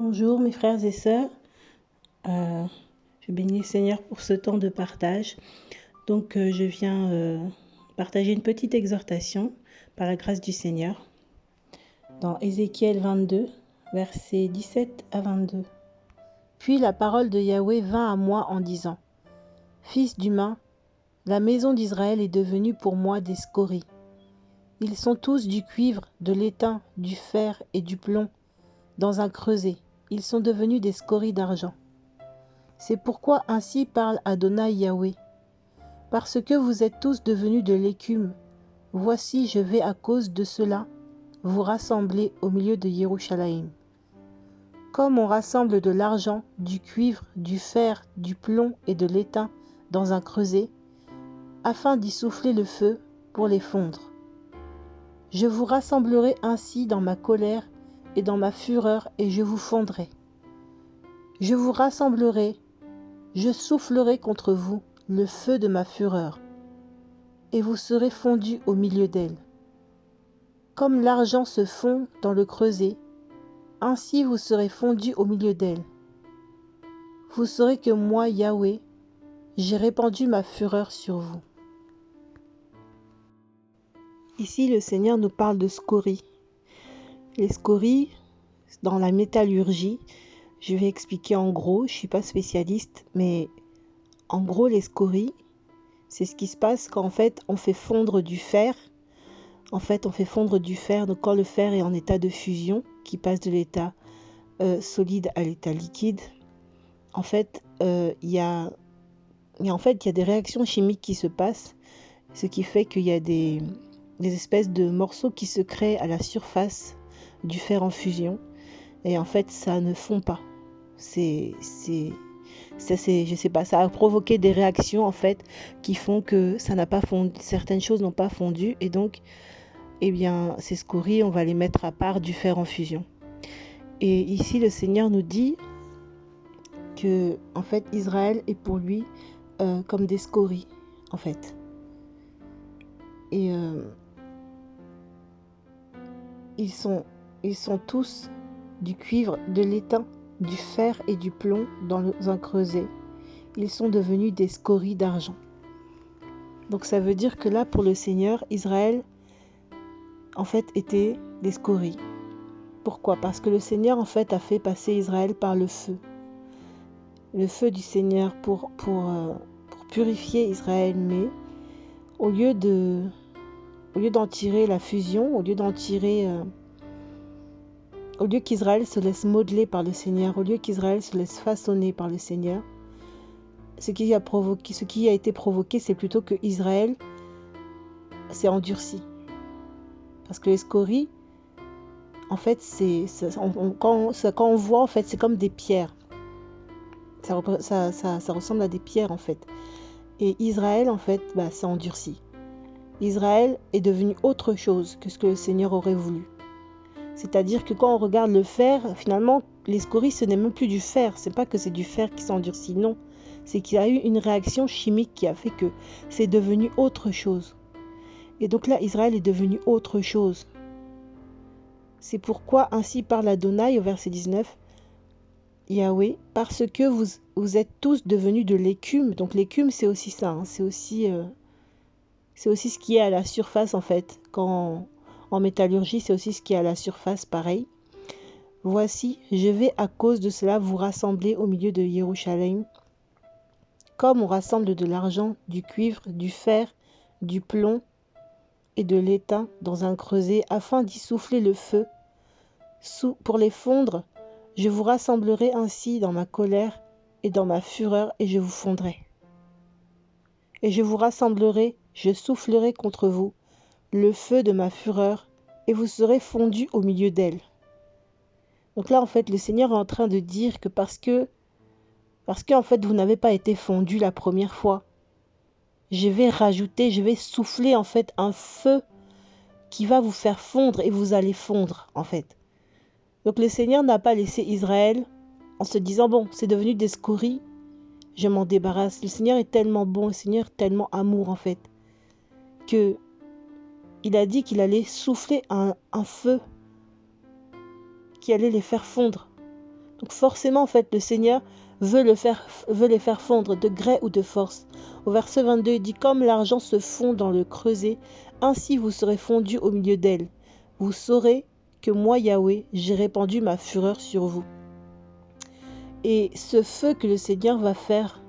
Bonjour mes frères et sœurs, je bénis le Seigneur pour ce temps de partage. Donc je viens partager une petite exhortation par la grâce du Seigneur dans Ézéchiel 22, versets 17 à 22. Puis la parole de Yahweh vint à moi en disant : Fils d'humain, la maison d'Israël est devenue pour moi des scories. Ils sont tous du cuivre, de l'étain, du fer et du plomb dans un creuset. Ils sont devenus des scories d'argent. C'est pourquoi ainsi parle Adonai Yahweh. Parce que vous êtes tous devenus de l'écume, voici je vais à cause de cela vous rassembler au milieu de Yerushalayim. Comme on rassemble de l'argent, du cuivre, du fer, du plomb et de l'étain dans un creuset, afin d'y souffler le feu pour les fondre. Je vous rassemblerai ainsi dans ma colère et dans ma fureur, et je vous fondrai. Je vous rassemblerai, je soufflerai contre vous le feu de ma fureur, et vous serez fondus au milieu d'elle. Comme l'argent se fond dans le creuset, ainsi vous serez fondus au milieu d'elle. Vous saurez que moi, Yahweh, j'ai répandu ma fureur sur vous. Ici, le Seigneur nous parle de scories. Les scories, dans la métallurgie, je vais expliquer en gros, je ne suis pas spécialiste, mais en gros, les scories, c'est ce qui se passe quand en fait on fait fondre du fer. En fait, on fait fondre du fer, donc quand le fer est en état de fusion, qui passe de l'état solide à l'état liquide, en fait, il y a des réactions chimiques qui se passent, ce qui fait qu'il y a des espèces de morceaux qui se créent à la surface du fer en fusion, et en fait ça ne fond pas. Je sais pas, ça a provoqué des réactions en fait qui font que ça n'a pas fondu, certaines choses n'ont pas fondu, et donc ces scories on va les mettre à part du fer en fusion. Et ici le Seigneur nous dit que en fait Israël est pour lui comme des scories en fait. Et ils sont tous du cuivre, de l'étain, du fer et du plomb dans un creuset. Ils sont devenus des scories d'argent. Donc ça veut dire que là, pour le Seigneur, Israël, en fait, était des scories. Pourquoi ? Parce que le Seigneur, en fait, a fait passer Israël par le feu. Le feu du Seigneur pour purifier Israël. Mais au lieu d'en tirer la fusion, au lieu qu'Israël se laisse modeler par le Seigneur, au lieu qu'Israël se laisse façonner par le Seigneur, ce qui a été provoqué, c'est plutôt que Israël s'est endurci. Parce que les scories, en fait, quand on voit, en fait, c'est comme des pierres. Ça ressemble à des pierres, en fait. Et Israël, en fait, s'est endurci. Israël est devenu autre chose que ce que le Seigneur aurait voulu. C'est-à-dire que quand on regarde le fer, finalement, les scories, ce n'est même plus du fer. C'est pas que c'est du fer qui s'endurcit, non. C'est qu'il y a eu une réaction chimique qui a fait que c'est devenu autre chose. Et donc là, Israël est devenu autre chose. C'est pourquoi ainsi parle Adonai au verset 19, Yahweh, parce que vous êtes tous devenus de l'écume. Donc l'écume, c'est aussi ça, hein. C'est aussi ce qui est à la surface en fait. Quand en métallurgie, c'est aussi ce qui est à la surface, pareil. Voici, je vais à cause de cela vous rassembler au milieu de Yerushalayim, comme on rassemble de l'argent, du cuivre, du fer, du plomb et de l'étain dans un creuset, afin d'y souffler le feu. Pour les fondre, je vous rassemblerai ainsi dans ma colère et dans ma fureur, et je vous fondrai. Et je vous rassemblerai, je soufflerai contre vous le feu de ma fureur, et vous serez fondus au milieu d'elle. Donc là, en fait, le Seigneur est en train de dire que parce que Parce qu'en fait, vous n'avez pas été fondu la première fois. Je vais rajouter, je vais souffler en fait un feu qui va vous faire fondre et vous allez fondre en fait. Donc le Seigneur n'a pas laissé Israël en se disant bon, c'est devenu des scories, je m'en débarrasse. Le Seigneur est tellement bon, le Seigneur est tellement amour en fait, que il a dit qu'il allait souffler un feu qui allait les faire fondre. Donc forcément en fait le Seigneur veut les faire fondre de gré ou de force. Au verset 22, il dit comme l'argent se fond dans le creuset, ainsi vous serez fondus au milieu d'elle. Vous saurez que moi Yahweh, j'ai répandu ma fureur sur vous. Et ce feu que le Seigneur va faire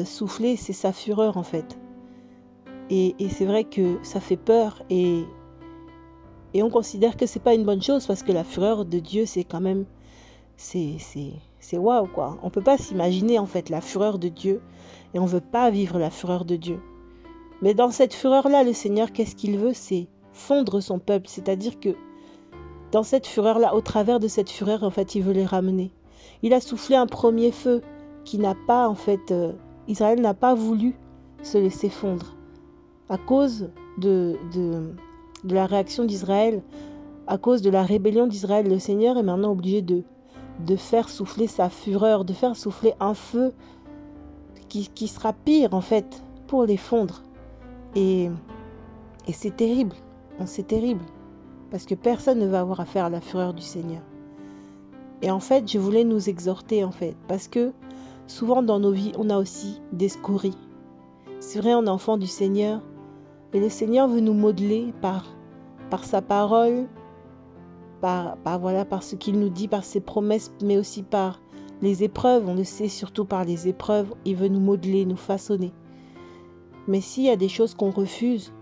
souffler, c'est sa fureur en fait. Et c'est vrai que ça fait peur et on considère que c'est pas une bonne chose parce que la fureur de Dieu, c'est quand même c'est waouh quoi. On peut pas s'imaginer en fait la fureur de Dieu et on veut pas vivre la fureur de Dieu. Mais dans cette fureur-là, le Seigneur, qu'est-ce qu'il veut? C'est fondre son peuple. C'est-à-dire que dans cette fureur-là, au travers de cette fureur, en fait, il veut les ramener. Il a soufflé un premier feu qui n'a pas, en fait, Israël n'a pas voulu se laisser fondre. À cause de la réaction d'Israël, à cause de la rébellion d'Israël, le Seigneur est maintenant obligé de faire souffler sa fureur, de faire souffler un feu qui sera pire, en fait, pour les fondre. Et c'est terrible, c'est terrible, parce que personne ne va avoir affaire à la fureur du Seigneur. Et en fait, je voulais nous exhorter, en fait, parce que souvent dans nos vies, on a aussi des scories. C'est vrai, on est enfant du Seigneur, et le Seigneur veut nous modeler par sa parole, par ce qu'il nous dit, par ses promesses, mais aussi par les épreuves. On le sait, surtout par les épreuves, il veut nous modeler, nous façonner. Mais s'il y a des choses qu'on refuse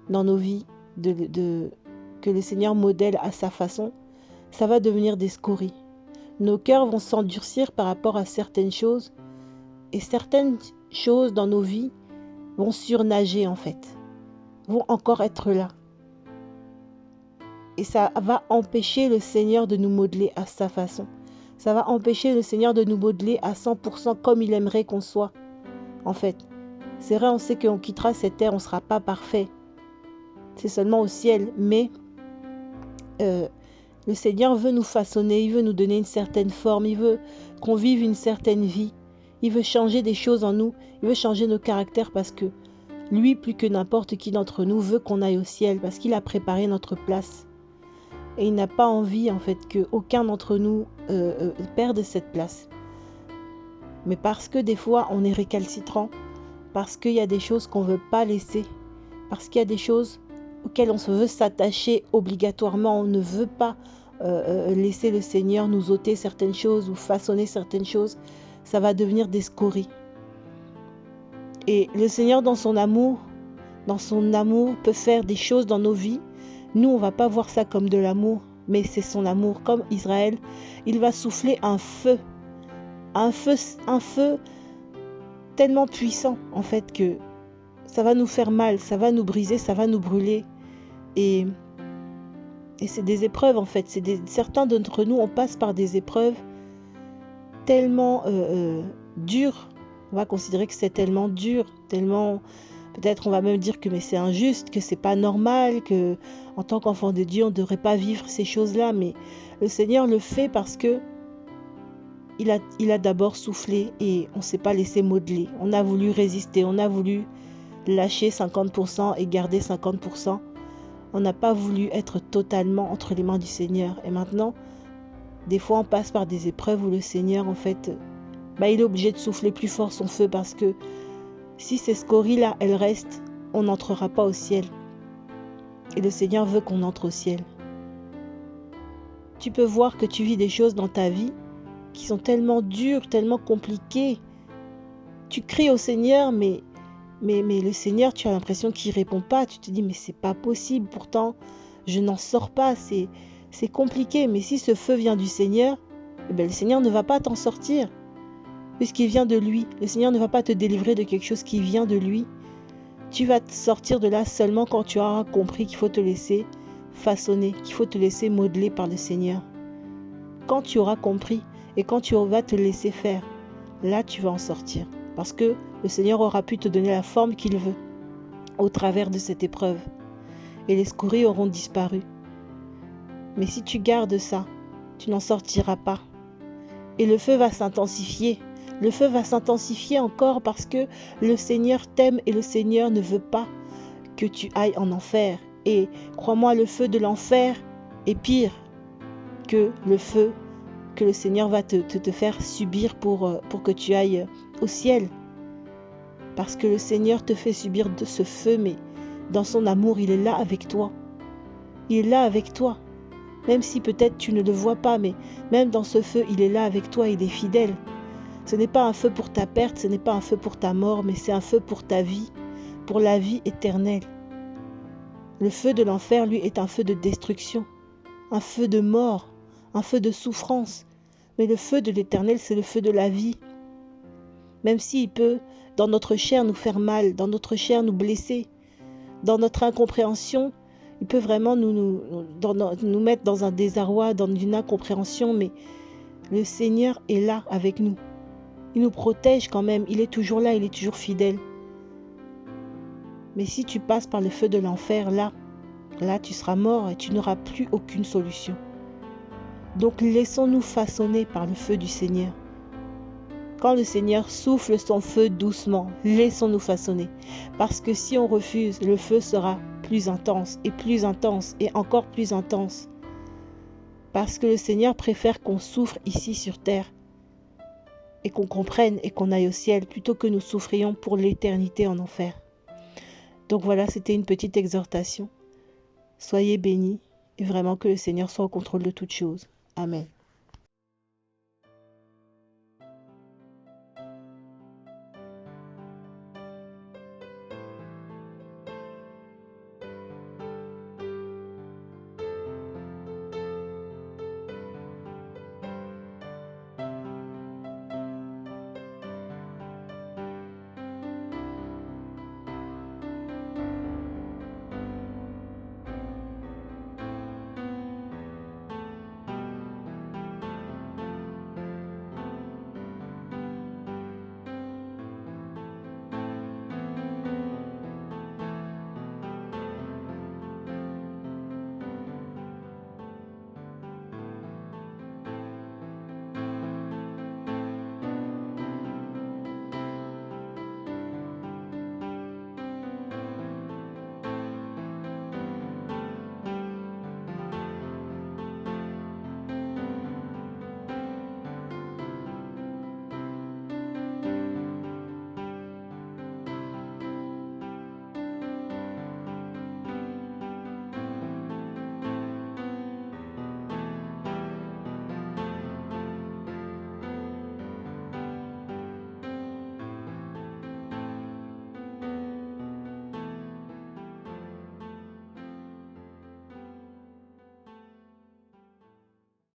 dans nos vies, que le Seigneur modèle à sa façon, ça va devenir des scories. Nos cœurs vont s'endurcir par rapport à certaines choses, et certaines choses dans nos vies vont surnager en fait, vont encore être là. Et ça va empêcher le Seigneur de nous modeler à sa façon. Ça va empêcher le Seigneur de nous modeler à 100% comme il aimerait qu'on soit, en fait. C'est vrai, on sait qu'on quittera cette terre, on ne sera pas parfait. C'est seulement au ciel. Mais le Seigneur veut nous façonner, il veut nous donner une certaine forme, il veut qu'on vive une certaine vie. Il veut changer des choses en nous, il veut changer nos caractères parce que lui, plus que n'importe qui d'entre nous, veut qu'on aille au ciel parce qu'il a préparé notre place. Et il n'a pas envie, en fait, qu'aucun d'entre nous perde cette place. Mais parce que des fois, on est récalcitrant, parce qu'il y a des choses qu'on ne veut pas laisser, parce qu'il y a des choses auxquelles on se veut s'attacher obligatoirement, on ne veut pas laisser le Seigneur nous ôter certaines choses ou façonner certaines choses, ça va devenir des scories. Et le Seigneur, dans son amour, peut faire des choses dans nos vies. Nous, on ne va pas voir ça comme de l'amour, mais c'est son amour. Comme Israël, il va souffler un feu tellement puissant, en fait, que ça va nous faire mal, ça va nous briser, ça va nous brûler. Et c'est des épreuves, en fait. Certains d'entre nous, on passe par des épreuves tellement dures. On va considérer que c'est tellement dur, tellement... Peut-être on va même dire que mais c'est injuste, que c'est pas normal, que en tant qu'enfant de Dieu, on ne devrait pas vivre ces choses-là. Mais le Seigneur le fait parce que il a d'abord soufflé et on ne s'est pas laissé modeler. On a voulu résister, on a voulu lâcher 50% et garder 50%. On n'a pas voulu être totalement entre les mains du Seigneur. Et maintenant, des fois on passe par des épreuves où le Seigneur, en fait, il est obligé de souffler plus fort son feu parce que si ces scories-là, elles restent, on n'entrera pas au ciel. Et le Seigneur veut qu'on entre au ciel. Tu peux voir que tu vis des choses dans ta vie qui sont tellement dures, tellement compliquées. Tu cries au Seigneur, mais le Seigneur, tu as l'impression qu'il ne répond pas. Tu te dis, mais c'est pas possible. Pourtant, je n'en sors pas. C'est compliqué. Mais si ce feu vient du Seigneur, le Seigneur ne va pas t'en sortir. Puisqu'il vient de lui. Le Seigneur ne va pas te délivrer de quelque chose qui vient de lui. Tu vas te sortir de là seulement quand tu auras compris qu'il faut te laisser façonner, qu'il faut te laisser modeler par le Seigneur. Quand tu auras compris et quand tu vas te laisser faire. là tu vas en sortir. Parce que le Seigneur aura pu te donner la forme qu'il veut au travers de cette épreuve. Et les scories auront disparu. Mais si tu gardes ça, tu n'en sortiras pas. Et le feu va s'intensifier. Le feu va s'intensifier encore parce que le Seigneur t'aime et le Seigneur ne veut pas que tu ailles en enfer. Et crois-moi, le feu de l'enfer est pire que le feu que le Seigneur va te faire subir pour que tu ailles au ciel. Parce que le Seigneur te fait subir de ce feu, mais dans son amour, il est là avec toi. Il est là avec toi. Même si peut-être tu ne le vois pas, mais même dans ce feu, il est là avec toi, il est fidèle. Ce n'est pas un feu pour ta perte, ce n'est pas un feu pour ta mort, mais c'est un feu pour ta vie, pour la vie éternelle. Le feu de l'enfer, lui, est un feu de destruction, un feu de mort, un feu de souffrance. Mais le feu de l'éternel, c'est le feu de la vie. Même s'il peut, dans notre chair, nous faire mal, dans notre chair, nous blesser, dans notre incompréhension, il peut vraiment nous mettre dans un désarroi, dans une incompréhension, mais le Seigneur est là avec nous. Il nous protège quand même, il est toujours là, il est toujours fidèle. Mais si tu passes par le feu de l'enfer, là tu seras mort et tu n'auras plus aucune solution. Donc laissons-nous façonner par le feu du Seigneur. Quand le Seigneur souffle son feu doucement, laissons-nous façonner. Parce que si on refuse, le feu sera plus intense et encore plus intense. Parce que le Seigneur préfère qu'on souffre ici sur terre et qu'on comprenne et qu'on aille au ciel plutôt que nous souffrions pour l'éternité en enfer. Donc voilà, c'était une petite exhortation. Soyez bénis et vraiment que le Seigneur soit au contrôle de toutes choses. Amen.